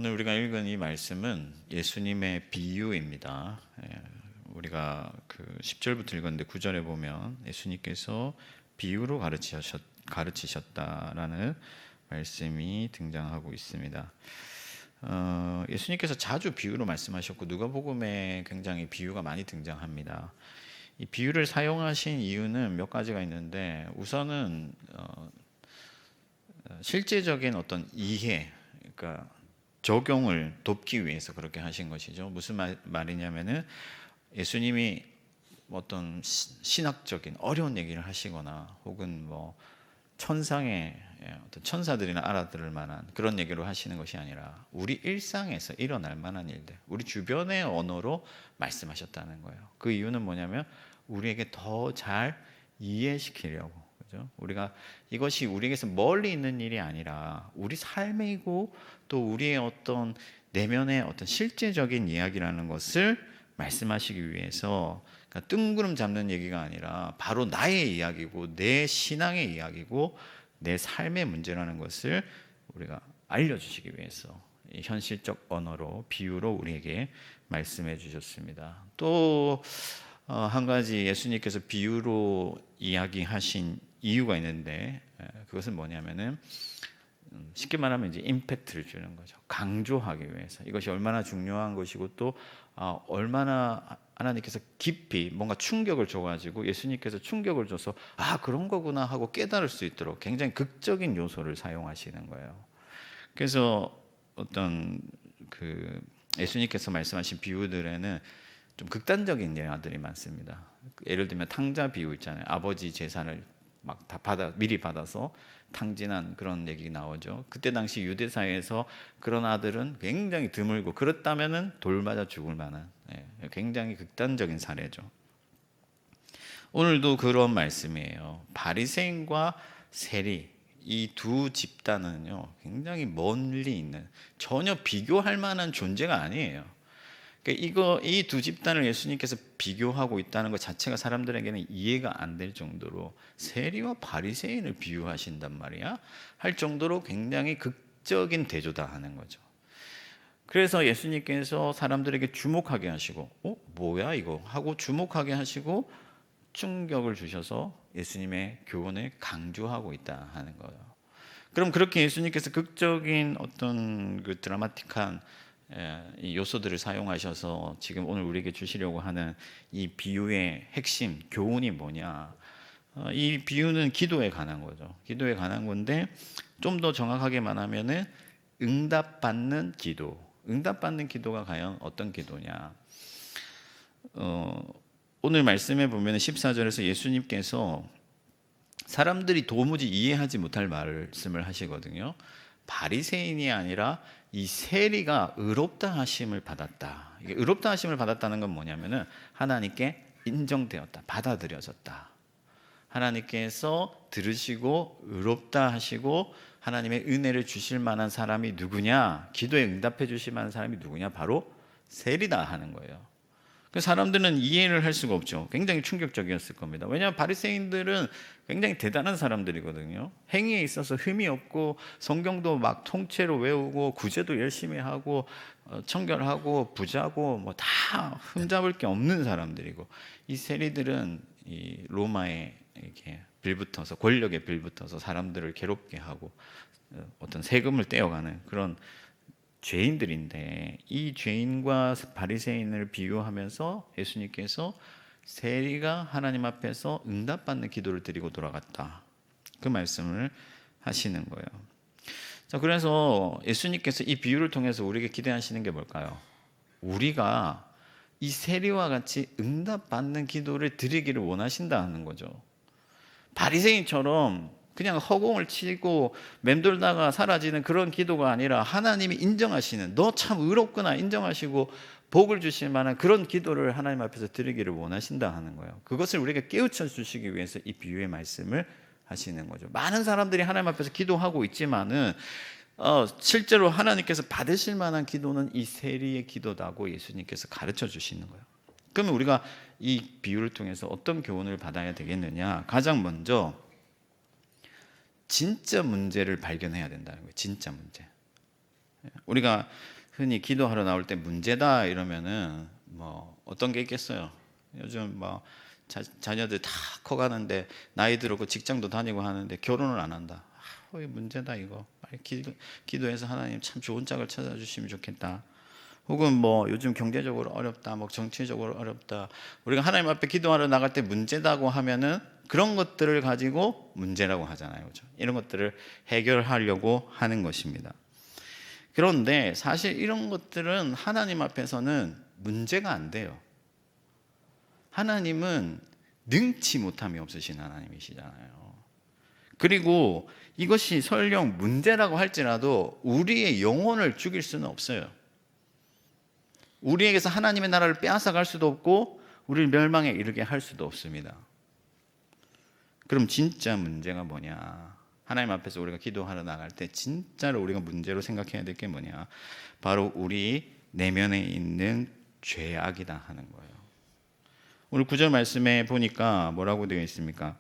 오늘 우리가 읽은 이 말씀은 예수님의 비유입니다. 우리가 그 10절부터 읽었는데 9절에 보면 예수님께서 비유로 가르치셨다라는 말씀이 등장하고 있습니다. 예수님께서 자주 비유로 말씀하셨고 누가복음에 굉장히 비유가 많이 등장합니다. 이 비유를 사용하신 이유는 몇 가지가 있는데 우선은 실제적인 어떤 이해, 그러니까 적용을 돕기 위해서 그렇게 하신 것이죠. 무슨 말이냐면은 예수님이 어떤 신학적인 어려운 얘기를 하시거나 혹은 뭐 천상의 어떤 천사들이나 알아들을 만한 그런 얘기로 하시는 것이 아니라 우리 일상에서 일어날 만한 일들, 우리 주변의 언어로 말씀하셨다는 거예요. 그 이유는 뭐냐면 우리에게 더 잘 이해시키려고, 그죠? 우리가 이것이 우리에게서 멀리 있는 일이 아니라 우리 삶이고 또 우리의 어떤 내면의 어떤 실제적인 이야기라는 것을 말씀하시기 위해서, 그러니까 뜬구름 잡는 얘기가 아니라 바로 나의 이야기고 내 신앙의 이야기고 내 삶의 문제라는 것을 우리가 알려주시기 위해서 이 현실적 언어로 비유로 우리에게 말씀해 주셨습니다. 또 한 가지 예수님께서 비유로 이야기하신 이유가 있는데 그것은 뭐냐면은 쉽게 말하면 이제 임팩트를 주는 거죠. 강조하기 위해서 이것이 얼마나 중요한 것이고 또 얼마나 하나님께서 깊이 뭔가 충격을 줘가지고 예수님께서 충격을 줘서 그런 거구나 하고 깨달을 수 있도록 굉장히 극적인 요소를 사용하시는 거예요. 그래서 어떤 그 예수님께서 말씀하신 비유들에는 좀 극단적인 예화들이 많습니다. 예를 들면 탕자 비유 있잖아요. 아버지 재산을 막 다 미리 받아서 탕진한 그런 얘기 나오죠. 그때 당시 유대 사회에서 그런 아들은 굉장히 드물고 그렇다면은 돌 맞아 죽을 만한 굉장히 극단적인 사례죠. 오늘도 그런 말씀이에요. 바리새인과 세리 이 두 집단은요 굉장히 멀리 있는, 전혀 비교할 만한 존재가 아니에요. 그러니까 이 두 집단을 예수님께서 비교하고 있다는 것 자체가 사람들에게는 이해가 안 될 정도로 세리와 바리새인을 비유하신단 말이야 할 정도로 굉장히 극적인 대조다 하는 거죠. 그래서 예수님께서 사람들에게 주목하게 하시고 뭐야 이거 하고 주목하게 하시고 충격을 주셔서 예수님의 교훈을 강조하고 있다 하는 거예요. 그럼 그렇게 예수님께서 극적인 어떤 그 드라마틱한 이 요소들을 사용하셔서 지금 오늘 우리에게 주시려고 하는 이 비유의 핵심 교훈이 뭐냐? 이 비유는 기도에 관한 거죠. 기도에 관한 건데 좀 더 정확하게 말하면은 응답받는 기도. 응답받는 기도가 과연 어떤 기도냐? 오늘 말씀에 보면 14절에서 예수님께서 사람들이 도무지 이해하지 못할 말씀을 하시거든요. 바리새인이 아니라 이 세리가 의롭다 하심을 받았다. 이게 의롭다 하심을 받았다는 건 뭐냐면은 하나님께 인정되었다, 받아들여졌다. 하나님께서 들으시고 의롭다 하시고 하나님의 은혜를 주실 만한 사람이 누구냐? 기도에 응답해 주실 만한 사람이 누구냐? 바로 세리다 하는 거예요. 그 사람들은 이해를 할 수가 없죠. 굉장히 충격적이었을 겁니다. 왜냐하면 바리새인들은 굉장히 대단한 사람들이거든요. 행위에 있어서 흠이 없고 성경도 막 통째로 외우고 구제도 열심히 하고 청결하고 부자고 뭐 다 흠잡을 게 없는 사람들이고, 이 세리들은 이 로마에 이렇게 빌붙어서 권력에 빌붙어서 사람들을 괴롭게 하고 어떤 세금을 떼어가는 그런 죄인들인데, 이 죄인과 바리새인을 비유하면서 예수님께서 세리가 하나님 앞에서 응답받는 기도를 드리고 돌아갔다, 그 말씀을 하시는 거예요. 자, 그래서 예수님께서 이 비유를 통해서 우리에게 기대하시는 게 뭘까요? 우리가 이 세리와 같이 응답받는 기도를 드리기를 원하신다는 거죠. 바리새인처럼 그냥 허공을 치고 맴돌다가 사라지는 그런 기도가 아니라 하나님이 인정하시는, 너 참 의롭구나 인정하시고 복을 주실 만한 그런 기도를 하나님 앞에서 드리기를 원하신다 하는 거예요. 그것을 우리에게 깨우쳐 주시기 위해서 이 비유의 말씀을 하시는 거죠. 많은 사람들이 하나님 앞에서 기도하고 있지만은 실제로 하나님께서 받으실 만한 기도는 이 세리의 기도다고 예수님께서 가르쳐 주시는 거예요. 그러면 우리가 이 비유를 통해서 어떤 교훈을 받아야 되겠느냐? 가장 먼저 진짜 문제를 발견해야 된다는 거예요. 진짜 문제. 우리가 흔히 기도하러 나올 때 문제다 이러면은 뭐 어떤 게 있겠어요? 요즘 뭐 자녀들 다 커가는데 나이 들었고 직장도 다니고 하는데 결혼을 안 한다. 이 문제다 이거. 빨리 기도해서 하나님 참 좋은 짝을 찾아주시면 좋겠다. 혹은 뭐 요즘 경제적으로 어렵다, 뭐 정치적으로 어렵다. 우리가 하나님 앞에 기도하러 나갈 때 문제다고 하면은 그런 것들을 가지고 문제라고 하잖아요, 그렇죠? 이런 것들을 해결하려고 하는 것입니다. 그런데 사실 이런 것들은 하나님 앞에서는 문제가 안 돼요. 하나님은 능치 못함이 없으신 하나님이시잖아요. 그리고 이것이 설령 문제라고 할지라도 우리의 영혼을 죽일 수는 없어요. 우리에게서 하나님의 나라를 빼앗아갈 수도 없고 우리를 멸망에 이르게 할 수도 없습니다. 그럼 진짜 문제가 뭐냐? 하나님 앞에서 우리가 기도하러 나갈 때 진짜로 우리가 문제로 생각해야 될 게 뭐냐? 바로 우리 내면에 있는 죄악이다 하는 거예요. 오늘 9절 말씀에 보니까 뭐라고 되어 있습니까?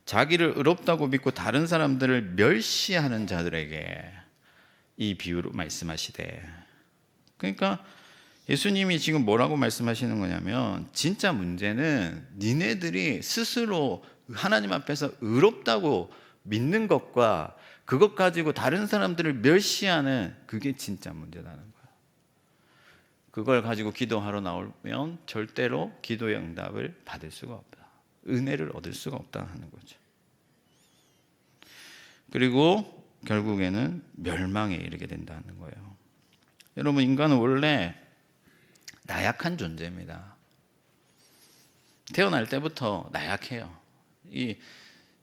자기를 의롭다고 믿고 다른 사람들을 멸시하는 자들에게 이 비유로 말씀하시되, 그러니까 예수님이 지금 뭐라고 말씀하시는 거냐면 진짜 문제는 니네들이 스스로 하나님 앞에서 의롭다고 믿는 것과 그것 가지고 다른 사람들을 멸시하는 그게 진짜 문제라는 거예요. 그걸 가지고 기도하러 나오면 절대로 기도의 응답을 받을 수가 없다. 은혜를 얻을 수가 없다 하는 거죠. 그리고 결국에는 멸망에 이르게 된다는 거예요. 여러분, 인간은 원래 나약한 존재입니다. 태어날 때부터 나약해요. 이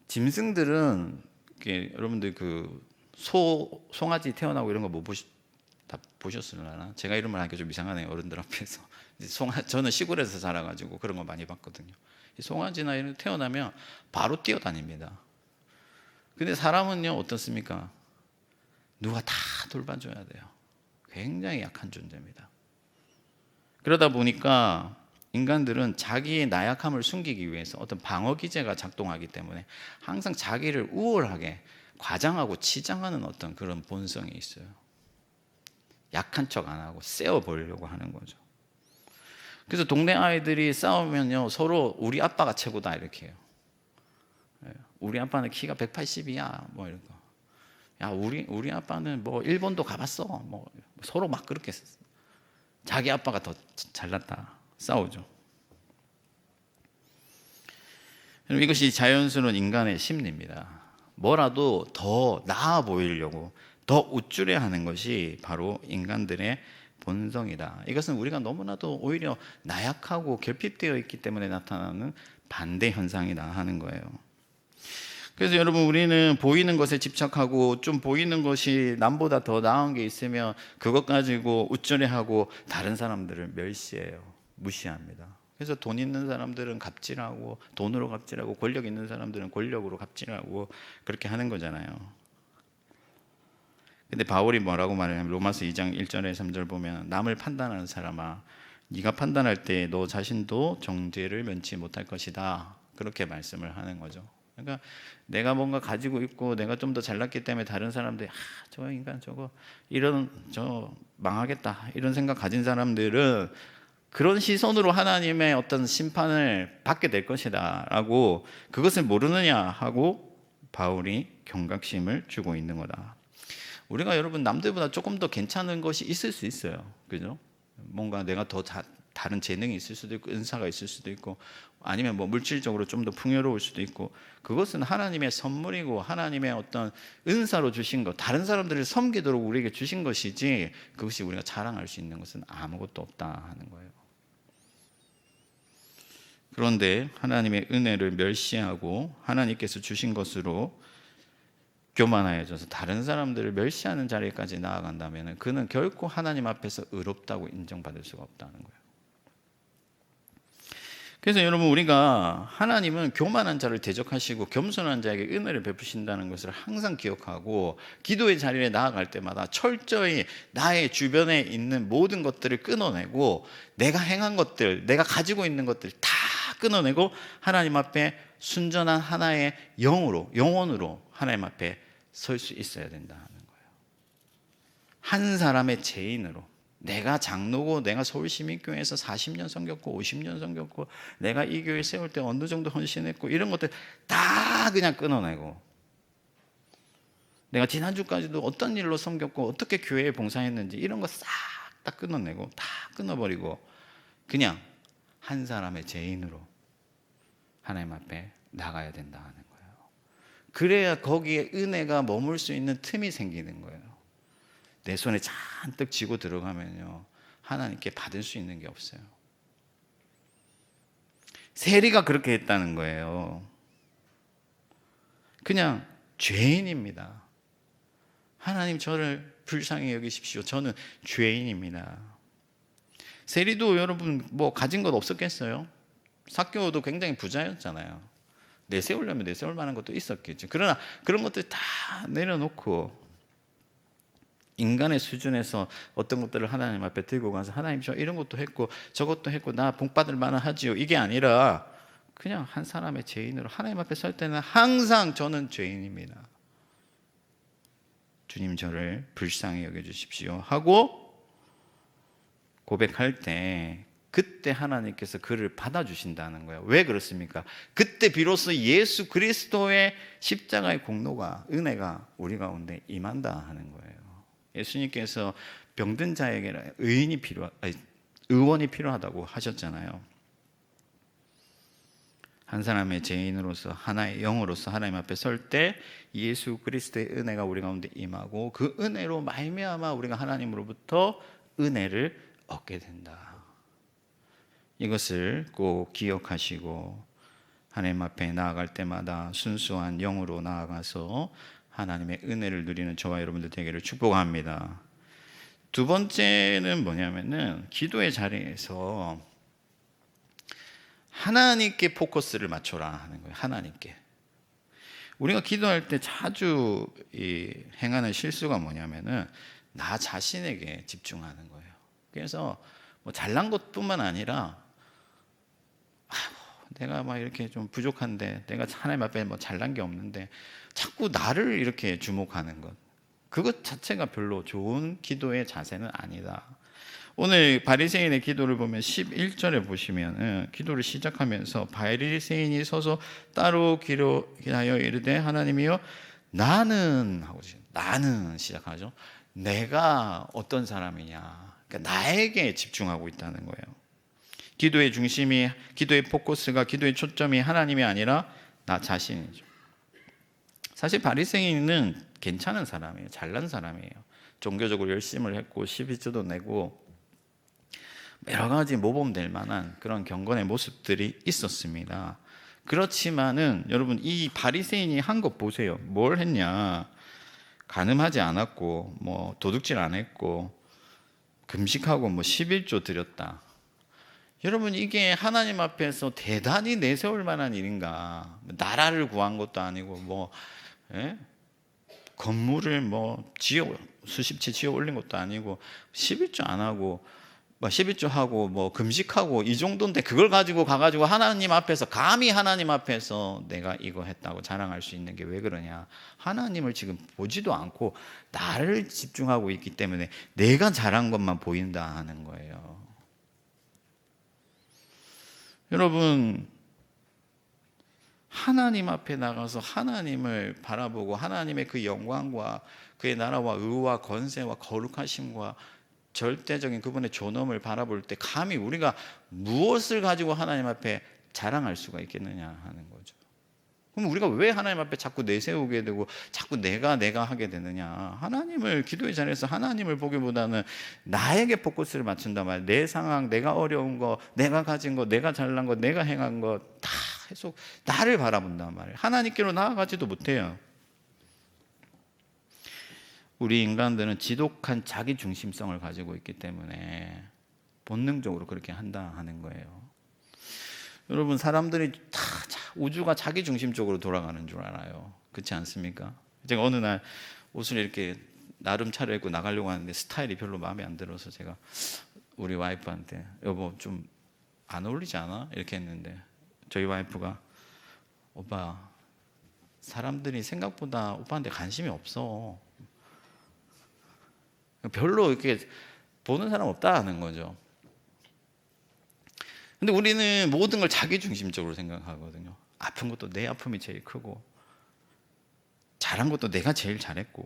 짐승들은 여러분들 그 송아지 태어나고 이런 거 못 다 보셨으려나? 제가 이런 말 하기가 좀 이상하네요, 어른들 앞에서. 저는 시골에서 자라가지고 그런 거 많이 봤거든요. 이 송아지나 이런 태어나면 바로 뛰어다닙니다. 근데 사람은요 어떻습니까? 누가 다 돌봐줘야 돼요. 굉장히 약한 존재입니다. 그러다 보니까 인간들은 자기의 나약함을 숨기기 위해서 어떤 방어 기제가 작동하기 때문에 항상 자기를 우월하게 과장하고 치장하는 어떤 그런 본성이 있어요. 약한 척 안 하고 세워 보이려고 하는 거죠. 그래서 동네 아이들이 싸우면요 서로 우리 아빠가 최고다 이렇게 해요. 우리 아빠는 키가 180이야 뭐 이런 거. 야 우리 아빠는 뭐 일본도 가봤어 뭐 서로 막 그렇게 자기 아빠가 더 잘났다 싸우죠. 이것이 자연스러운 인간의 심리입니다. 뭐라도 더 나아 보이려고 더 우쭐해 하는 것이 바로 인간들의 본성이다. 이것은 우리가 너무나도 오히려 나약하고 결핍되어 있기 때문에 나타나는 반대 현상이다 하는 거예요. 그래서 여러분, 우리는 보이는 것에 집착하고 좀 보이는 것이 남보다 더 나은 게 있으면 그것 가지고 우쭐해하고 다른 사람들을 멸시해요. 무시합니다. 그래서 돈 있는 사람들은 갑질하고 돈으로 갑질하고 권력 있는 사람들은 권력으로 갑질하고 그렇게 하는 거잖아요. 근데 바울이 뭐라고 말하냐면 로마서 2장 1절에 3절 보면 남을 판단하는 사람아 네가 판단할 때 너 자신도 정죄를 면치 못할 것이다. 그렇게 말씀을 하는 거죠. 그러니까 내가 뭔가 가지고 있고 내가 좀 더 잘났기 때문에 다른 사람들이 저 인간 저거 저 망하겠다 이런 생각 가진 사람들은 그런 시선으로 하나님의 어떤 심판을 받게 될 것이다 라고 그것을 모르느냐 하고 바울이 경각심을 주고 있는 거다. 우리가 여러분 남들보다 조금 더 괜찮은 것이 있을 수 있어요. 그죠? 뭔가 내가 더 다른 재능이 있을 수도 있고 은사가 있을 수도 있고 아니면 뭐 물질적으로 좀 더 풍요로울 수도 있고 그것은 하나님의 선물이고 하나님의 어떤 은사로 주신 것, 다른 사람들을 섬기도록 우리에게 주신 것이지 그것이 우리가 자랑할 수 있는 것은 아무것도 없다 하는 거예요. 그런데 하나님의 은혜를 멸시하고 하나님께서 주신 것으로 교만하여져서 다른 사람들을 멸시하는 자리까지 나아간다면 그는 결코 하나님 앞에서 의롭다고 인정받을 수가 없다는 거예요. 그래서 여러분, 우리가 하나님은 교만한 자를 대적하시고 겸손한 자에게 은혜를 베푸신다는 것을 항상 기억하고 기도의 자리에 나아갈 때마다 철저히 나의 주변에 있는 모든 것들을 끊어내고 내가 행한 것들, 내가 가지고 있는 것들 다 끊어내고 하나님 앞에 순전한 하나의 영혼으로 하나님 앞에 설 수 있어야 된다는 거예요. 한 사람의 죄인으로, 내가 장로고 내가 서울시민교회에서 40년 섬겼고 50년 섬겼고 내가 이 교회 세울 때 어느 정도 헌신했고 이런 것들 다 그냥 끊어내고, 내가 지난주까지도 어떤 일로 섬겼고 어떻게 교회에 봉사했는지 이런 거 싹 다 끊어내고 다 끊어버리고 그냥 한 사람의 죄인으로 하나님 앞에 나가야 된다 하는 거예요. 그래야 거기에 은혜가 머물 수 있는 틈이 생기는 거예요. 내 손에 잔뜩 쥐고 들어가면요, 하나님께 받을 수 있는 게 없어요. 세리가 그렇게 했다는 거예요. 그냥 죄인입니다. 하나님 저를 불쌍히 여기십시오. 저는 죄인입니다. 세리도 여러분 뭐 가진 것 없었겠어요? 삭개오도 굉장히 부자였잖아요. 내세우려면 내세울 만한 것도 있었겠죠. 그러나 그런 것들 다 내려놓고 인간의 수준에서 어떤 것들을 하나님 앞에 들고 가서 하나님 저 이런 것도 했고 저것도 했고 나 복받을 만하지요, 이게 아니라 그냥 한 사람의 죄인으로 하나님 앞에 설 때는 항상 저는 죄인입니다. 주님 저를 불쌍히 여겨주십시오 하고 고백할 때 그때 하나님께서 그를 받아주신다는 거예요. 왜 그렇습니까? 그때 비로소 예수 그리스도의 십자가의 공로가, 은혜가 우리 가운데 임한다 하는 거예요. 예수님께서 병든 자에게 의원이 필요하다고 하셨잖아요. 한 사람의 죄인으로서, 하나의 영으로서 하나님 앞에 설 때 예수 그리스도의 은혜가 우리 가운데 임하고 그 은혜로 말미암아 우리가 하나님으로부터 은혜를 얻게 된다. 이것을 꼭 기억하시고 하나님 앞에 나아갈 때마다 순수한 영으로 나아가서 하나님의 은혜를 누리는 저와 여러분들 되기를 축복합니다. 두 번째는 뭐냐면은 기도의 자리에서 하나님께 포커스를 맞춰라 하는 거예요. 하나님께. 우리가 기도할 때 자주 행하는 실수가 뭐냐면은 나 자신에게 집중하는 거예요. 그래서 뭐 잘난 것뿐만 아니라 내가 막 이렇게 좀 부족한데, 내가 하나님 앞에 뭐 잘난 게 없는데 자꾸 나를 이렇게 주목하는 것, 그것 자체가 별로 좋은 기도의 자세는 아니다. 오늘 바리새인의 기도를 보면 11절에 보시면 기도를 시작하면서 바리새인이 서서 따로 기도하여 이르되 하나님이여 나는 하고 나는 시작하죠. 내가 어떤 사람이냐, 그러니까 나에게 집중하고 있다는 거예요. 기도의 중심이, 기도의 포커스가, 기도의 초점이 하나님이 아니라 나 자신이죠. 사실 바리새인은 괜찮은 사람이에요. 잘난 사람이에요. 종교적으로 열심을 했고 12조도 내고 여러 가지 모범될 만한 그런 경건의 모습들이 있었습니다. 그렇지만은 여러분 이 바리새인이 한 것 보세요. 뭘 했냐? 간음하지 않았고 뭐 도둑질 안 했고 금식하고 뭐 11조 드렸다. 여러분 이게 하나님 앞에서 대단히 내세울 만한 일인가? 나라를 구한 것도 아니고 뭐 건물을 뭐 수십 채 지어 올린 것도 아니고 11조 안 하고 11조 하고 뭐 금식하고 이 정도인데 그걸 가지고 가가지고 하나님 앞에서, 감히 하나님 앞에서 내가 이거 했다고 자랑할 수 있는 게 왜 그러냐? 하나님을 지금 보지도 않고 나를 집중하고 있기 때문에 내가 잘한 것만 보인다 하는 거예요. 여러분 하나님 앞에 나가서 하나님을 바라보고 하나님의 그 영광과 그의 나라와 의와 권세와 거룩하심과 절대적인 그분의 존엄을 바라볼 때 감히 우리가 무엇을 가지고 하나님 앞에 자랑할 수가 있겠느냐 하는 거죠. 그럼 우리가 왜 하나님 앞에 자꾸 내세우게 되고 자꾸 내가 하게 되느냐? 하나님을, 기도의 자리에서 하나님을 보기보다는 나에게 포커스를 맞춘단 말이에요. 내 상황, 내가 어려운 거, 내가 가진 거, 내가 잘난 거, 내가 행한 거 다 계속 나를 바라본단 말이에요. 하나님께로 나아가지도 못해요. 우리 인간들은 지독한 자기 중심성을 가지고 있기 때문에 본능적으로 그렇게 한다 하는 거예요. 여러분 사람들이 다 우주가 자기 중심적으로 돌아가는 줄 알아요. 그렇지 않습니까? 제가 어느 날 옷을 이렇게 나름 차려입고 나가려고 하는데 스타일이 별로 마음에 안 들어서 제가 우리 와이프한테 여보 좀 안 어울리지 않아? 이렇게 했는데 저희 와이프가 오빠 사람들이 생각보다 오빠한테 관심이 없어. 별로 이렇게 보는 사람 없다는 거죠. 근데 우리는 모든 걸 자기 중심적으로 생각하거든요. 아픈 것도 내 아픔이 제일 크고, 잘한 것도 내가 제일 잘했고,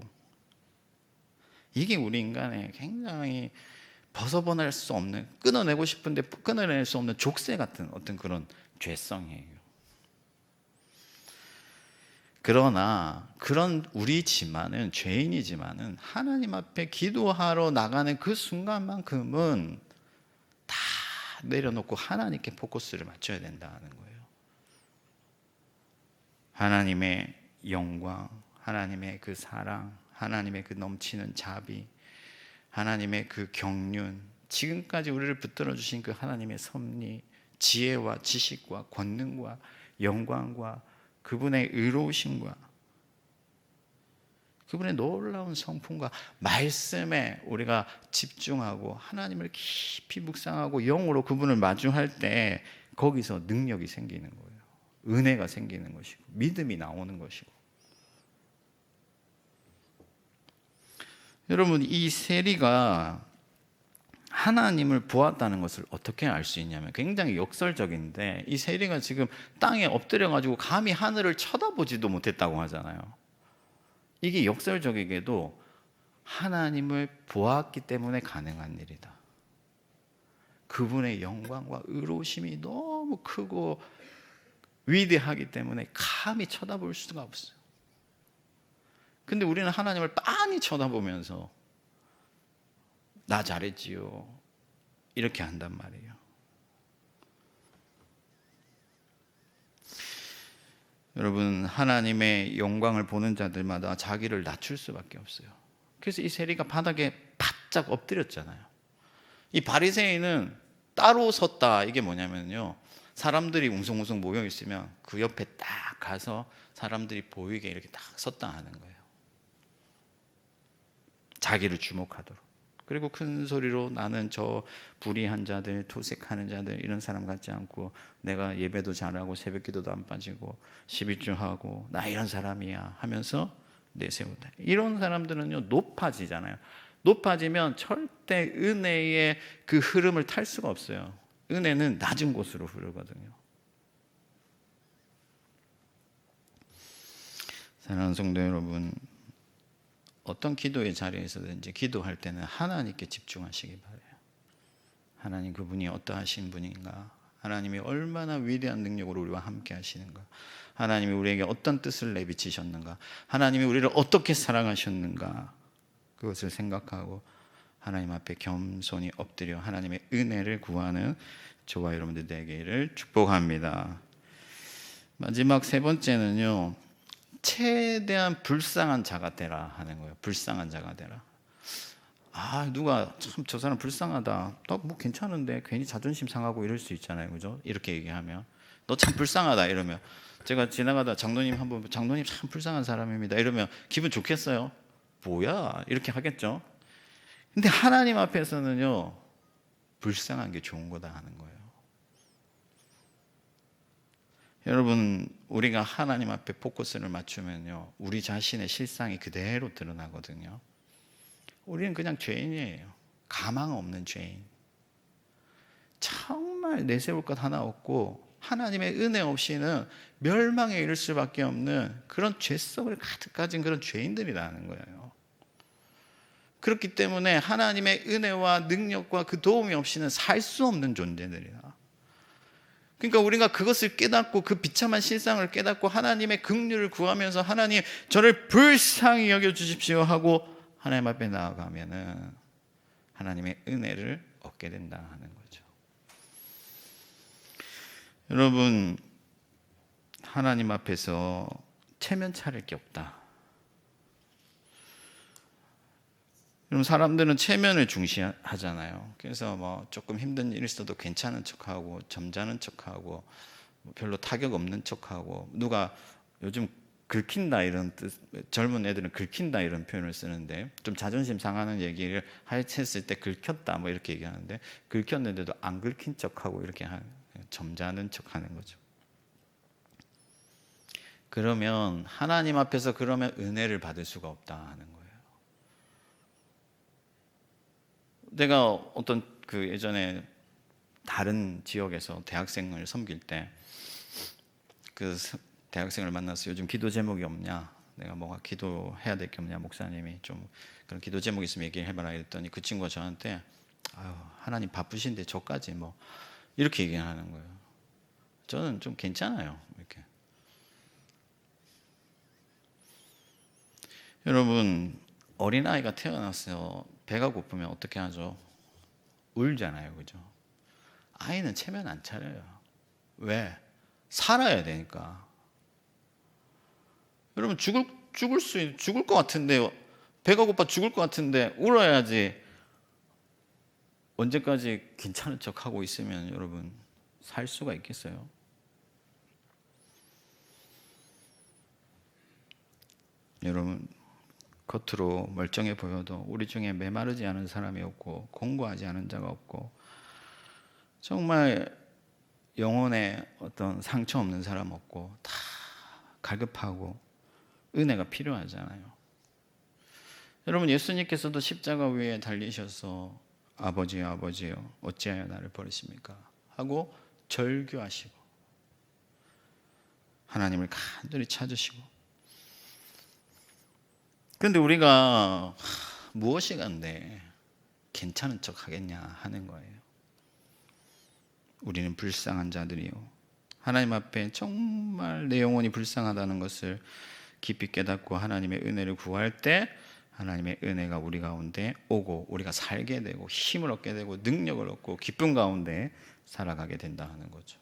이게 우리 인간의 굉장히 벗어날 수 없는, 끊어내고 싶은데 끊어낼 수 없는 족쇄 같은 어떤 그런 죄성이에요. 그러나 그런 우리지만은, 죄인이지만은 하나님 앞에 기도하러 나가는 그 순간만큼은 다 내려놓고 하나님께 포커스를 맞춰야 된다는 거예요. 하나님의 영광, 하나님의 그 사랑, 하나님의 그 넘치는 자비, 하나님의 그 경륜, 지금까지 우리를 붙들어 주신 그 하나님의 섭리, 지혜와 지식과 권능과 영광과 그분의 의로우심과 그분의 놀라운 성품과 말씀에 우리가 집중하고 하나님을 깊이 묵상하고 영으로 그분을 마주할 때 거기서 능력이 생기는 거예요. 은혜가 생기는 것이고 믿음이 나오는 것이고. 여러분, 이 세리가 하나님을 보았다는 것을 어떻게 알 수 있냐면 굉장히 역설적인데, 이 세리가 지금 땅에 엎드려 가지고 감히 하늘을 쳐다보지도 못했다고 하잖아요. 이게 역설적이게도 하나님을 보았기 때문에 가능한 일이다. 그분의 영광과 의로우심이 너무 크고 위대하기 때문에 감히 쳐다볼 수가 없어요. 근데 우리는 하나님을 빤히 쳐다보면서 나 잘했지요 이렇게 한단 말이에요. 여러분, 하나님의 영광을 보는 자들마다 자기를 낮출 수밖에 없어요. 그래서 이 세리가 바닥에 바짝 엎드렸잖아요. 이 바리새인은 따로 섰다. 이게 뭐냐면요, 사람들이 웅성웅성 모여 있으면 그 옆에 딱 가서 사람들이 보이게 이렇게 딱 섰다 하는 거예요. 자기를 주목하도록. 그리고 큰 소리로 나는 저 불의한 자들, 토색하는 자들, 이런 사람 같지 않고 내가 예배도 잘하고 새벽기도도 안 빠지고 11조하고 나 이런 사람이야 하면서 내세우다. 이런 사람들은요 높아지잖아요. 높아지면 절대 은혜의 그 흐름을 탈 수가 없어요. 은혜는 낮은 곳으로 흐르거든요. 사랑하는 성도 여러분, 어떤 기도의 자리에서든지 기도할 때는 하나님께 집중하시기 바라요. 하나님, 그분이 어떠하신 분인가, 하나님이 얼마나 위대한 능력으로 우리와 함께 하시는가, 하나님이 우리에게 어떤 뜻을 내비치셨는가, 하나님이 우리를 어떻게 사랑하셨는가, 그것을 생각하고 하나님 앞에 겸손히 엎드려 하나님의 은혜를 구하는 저와 여러분들 되기를 축복합니다. 마지막 세 번째는요, 최대한 불쌍한 자가 되라 하는 거예요. 불쌍한 자가 되라. 아, 누가 참 저 사람 불쌍하다, 너 뭐 괜찮은데 괜히 자존심 상하고 이럴 수 있잖아요, 그죠? 이렇게 얘기하면 너 참 불쌍하다 이러면, 제가 지나가다 장로님 한번, 장로님 참 불쌍한 사람입니다 이러면 기분 좋겠어요? 뭐야 이렇게 하겠죠. 근데 하나님 앞에서는요 불쌍한 게 좋은 거다 하는 거예요. 여러분, 우리가 하나님 앞에 포커스를 맞추면요 우리 자신의 실상이 그대로 드러나거든요. 우리는 그냥 죄인이에요. 가망 없는 죄인. 정말 내세울 것 하나 없고 하나님의 은혜 없이는 멸망에 이를 수밖에 없는 그런 죄성을 가득 가진 그런 죄인들이라는 거예요. 그렇기 때문에 하나님의 은혜와 능력과 그 도움이 없이는 살 수 없는 존재들이다. 그러니까 우리가 그것을 깨닫고 그 비참한 실상을 깨닫고 하나님의 긍휼을 구하면서 하나님 저를 불쌍히 여겨주십시오 하고 하나님 앞에 나아가면은 하나님의 은혜를 얻게 된다 하는 거죠. 여러분, 하나님 앞에서 체면 차릴 게 없다. 여러분, 사람들은 체면을 중시하잖아요. 그래서 뭐 조금 힘든 일 있어도 괜찮은 척하고 점잖은 척하고 별로 타격 없는 척하고, 누가 요즘 긁힌다 이런 뜻, 젊은 애들은 긁힌다 이런 표현을 쓰는데, 좀 자존심 상하는 얘기를 했을 때 긁혔다 뭐 이렇게 얘기하는데, 긁혔는데도 안 긁힌 척하고 이렇게 점잖은 척하는 거죠. 그러면 하나님 앞에서 그러면 은혜를 받을 수가 없다 하는 거예요. 내가 어떤 그 예전에 다른 지역에서 대학생을 섬길 때 그 대학생을 만나서 요즘 기도 제목이 없냐, 내가 뭐가 기도해야 될 게 없냐, 목사님이 좀 그런 기도 제목 있으면 얘기를 해봐라 했더니 그 친구가 저한테 아유, 하나님 바쁘신데 저까지 뭐 이렇게 얘기하는 거예요. 저는 좀 괜찮아요. 이렇게. 여러분, 어린아이가 태어나서 배가 고프면 어떻게 하죠? 울잖아요. 그죠? 아이는 체면 안 차려요. 왜? 살아야 되니까. 여러분, 죽을 것 같은데, 배가 고파 죽을 것 같은데 울어야지. 언제까지 괜찮은 척 하고 있으면 여러분 살 수가 있겠어요? 여러분, 겉으로 멀쩡해 보여도 우리 중에 메마르지 않은 사람이 없고 공고하지 않은 자가 없고 정말 영혼에 어떤 상처 없는 사람 없고 다 갈급하고 은혜가 필요하잖아요. 여러분, 예수님께서도 십자가 위에 달리셔서 아버지요 아버지요 어찌하여 나를 버리십니까 하고 절규하시고 하나님을 간절히 찾으시고, 그런데 우리가 무엇이 간데 괜찮은 척 하겠냐 하는 거예요. 우리는 불쌍한 자들이요, 하나님 앞에 정말 내 영혼이 불쌍하다는 것을 깊이 깨닫고 하나님의 은혜를 구할 때 하나님의 은혜가 우리 가운데 오고 우리가 살게 되고 힘을 얻게 되고 능력을 얻고 기쁨 가운데 살아가게 된다 하는 거죠.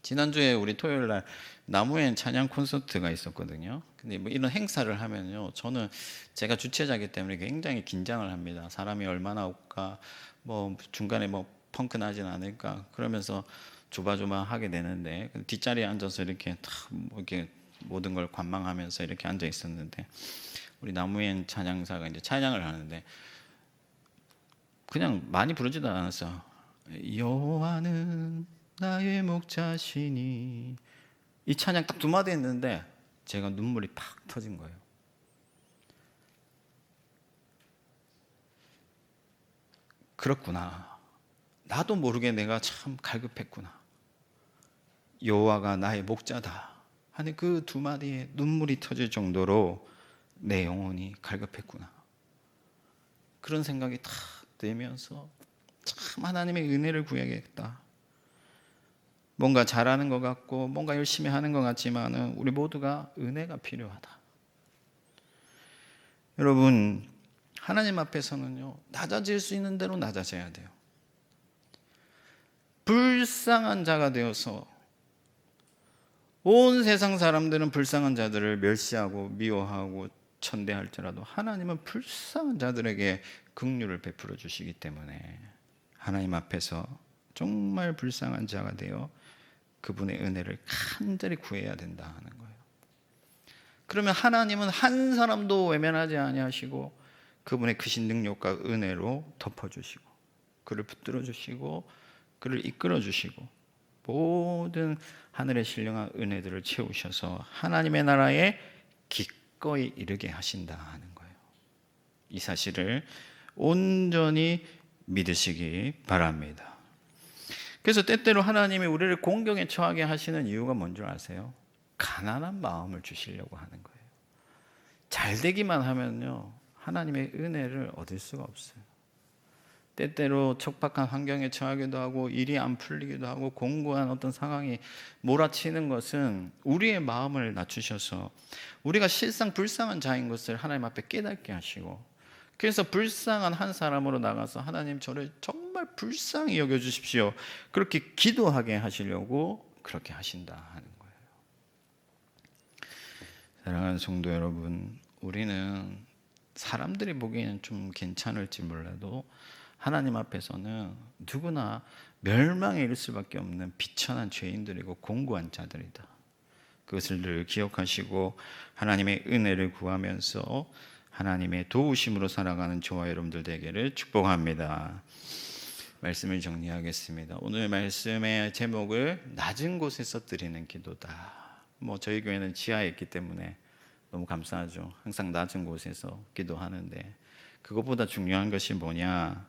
지난주에 우리 토요일 날 나무엔 찬양 콘서트가 있었거든요. 근데 뭐 이런 행사를 하면요, 저는 제가 주최자이기 때문에 굉장히 긴장을 합니다. 사람이 얼마나 올까, 뭐 중간에 뭐 펑크 나진 않을까 그러면서 조마조마하게 되는데, 뒷자리에 앉아서 이렇게 뭐 이렇게 모든 걸 관망하면서 이렇게 앉아 있었는데 우리 나무엔 찬양사가 이제 찬양을 하는데 그냥 많이 부르지도 않았어. 여호와는 나의 목자시니, 이 찬양 딱 두 마디 했는데 제가 눈물이 팍 터진 거예요. 그렇구나, 나도 모르게 내가 참 갈급했구나, 여호와가 나의 목자다 하는 그 두 마디에 눈물이 터질 정도로 내 영혼이 갈급했구나, 그런 생각이 탁 들면서 참 하나님의 은혜를 구해야겠다. 뭔가 잘하는 것 같고 뭔가 열심히 하는 것 같지만 우리 모두가 은혜가 필요하다. 여러분, 하나님 앞에서는요, 낮아질 수 있는 대로 낮아져야 돼요. 불쌍한 자가 되어서 온 세상 사람들은 불쌍한 자들을 멸시하고 미워하고 천대할지라도 하나님은 불쌍한 자들에게 긍휼을 베풀어 주시기 때문에 하나님 앞에서 정말 불쌍한 자가 되어 그분의 은혜를 간절히 구해야 된다 하는 거예요. 그러면 하나님은 한 사람도 외면하지 아니하시고 그분의 크신 능력과 은혜로 덮어주시고 그를 붙들어 주시고 그를 이끌어 주시고 모든 하늘의 신령한 은혜들을 채우셔서 하나님의 나라에 기꺼이 이르게 하신다 하는 거예요. 이 사실을 온전히 믿으시기 바랍니다. 그래서 때때로 하나님이 우리를 공경에 처하게 하시는 이유가 뭔 줄 아세요? 가난한 마음을 주시려고 하는 거예요. 잘 되기만 하면요, 하나님의 은혜를 얻을 수가 없어요. 때때로 척박한 환경에 처하기도 하고 일이 안 풀리기도 하고 공고한 어떤 상황이 몰아치는 것은 우리의 마음을 낮추셔서 우리가 실상 불쌍한 자인 것을 하나님 앞에 깨닫게 하시고, 그래서 불쌍한 한 사람으로 나가서 하나님 저를 정말 불쌍히 여겨주십시오, 그렇게 기도하게 하시려고 그렇게 하신다 하는 거예요. 사랑하는 성도 여러분, 우리는 사람들이 보기에는 좀 괜찮을지 몰라도 하나님 앞에서는 누구나 멸망에 이를 수밖에 없는 비천한 죄인들이고 공고한 자들이다. 그것을 늘 기억하시고 하나님의 은혜를 구하면서 하나님의 도우심으로 살아가는 저와 여러분들 되기를 축복합니다. 말씀을 정리하겠습니다. 오늘 말씀의 제목을 낮은 곳에서 드리는 기도다. 뭐 저희 교회는 지하에 있기 때문에 너무 감사하죠. 항상 낮은 곳에서 기도하는데 그것보다 중요한 것이 뭐냐?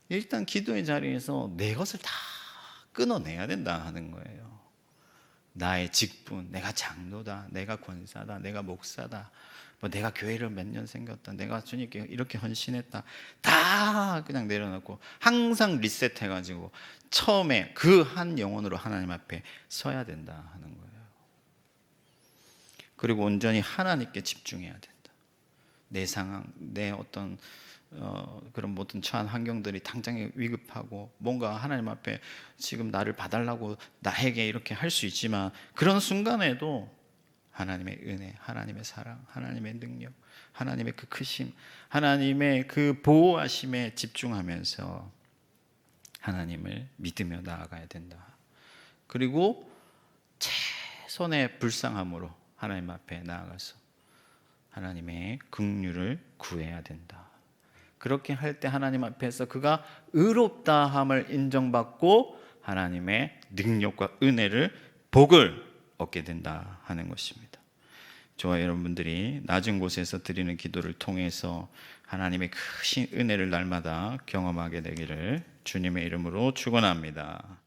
일단 기도의 자리에서 내 것을 다 끊어내야 된다 하는 거예요. 나의 직분, 내가 장로다, 내가 권사다, 내가 목사다, 뭐 내가 교회를 몇 년 생겼다, 내가 주님께 이렇게 헌신했다, 다 그냥 내려놓고 항상 리셋해가지고 처음에 그 한 영혼으로 하나님 앞에 서야 된다 하는 거예요. 그리고 온전히 하나님께 집중해야 된다. 내 상황, 내 어떤 그런 모든 처한 환경들이 당장에 위급하고 뭔가 하나님 앞에 지금 나를 봐달라고 나에게 이렇게 할 수 있지만 그런 순간에도 하나님의 은혜, 하나님의 사랑, 하나님의 능력, 하나님의 그 크심, 하나님의 그 보호하심에 집중하면서 하나님을 믿으며 나아가야 된다. 그리고 최선의 불쌍함으로 하나님 앞에 나아가서 하나님의 긍휼을 구해야 된다. 그렇게 할 때 하나님 앞에서 그가 의롭다 함을 인정받고 하나님의 능력과 은혜를, 복을 얻게 된다 하는 것입니다. 저와 여러분들이 낮은 곳에서 드리는 기도를 통해서 하나님의 크신 은혜를 날마다 경험하게 되기를 주님의 이름으로 축원합니다.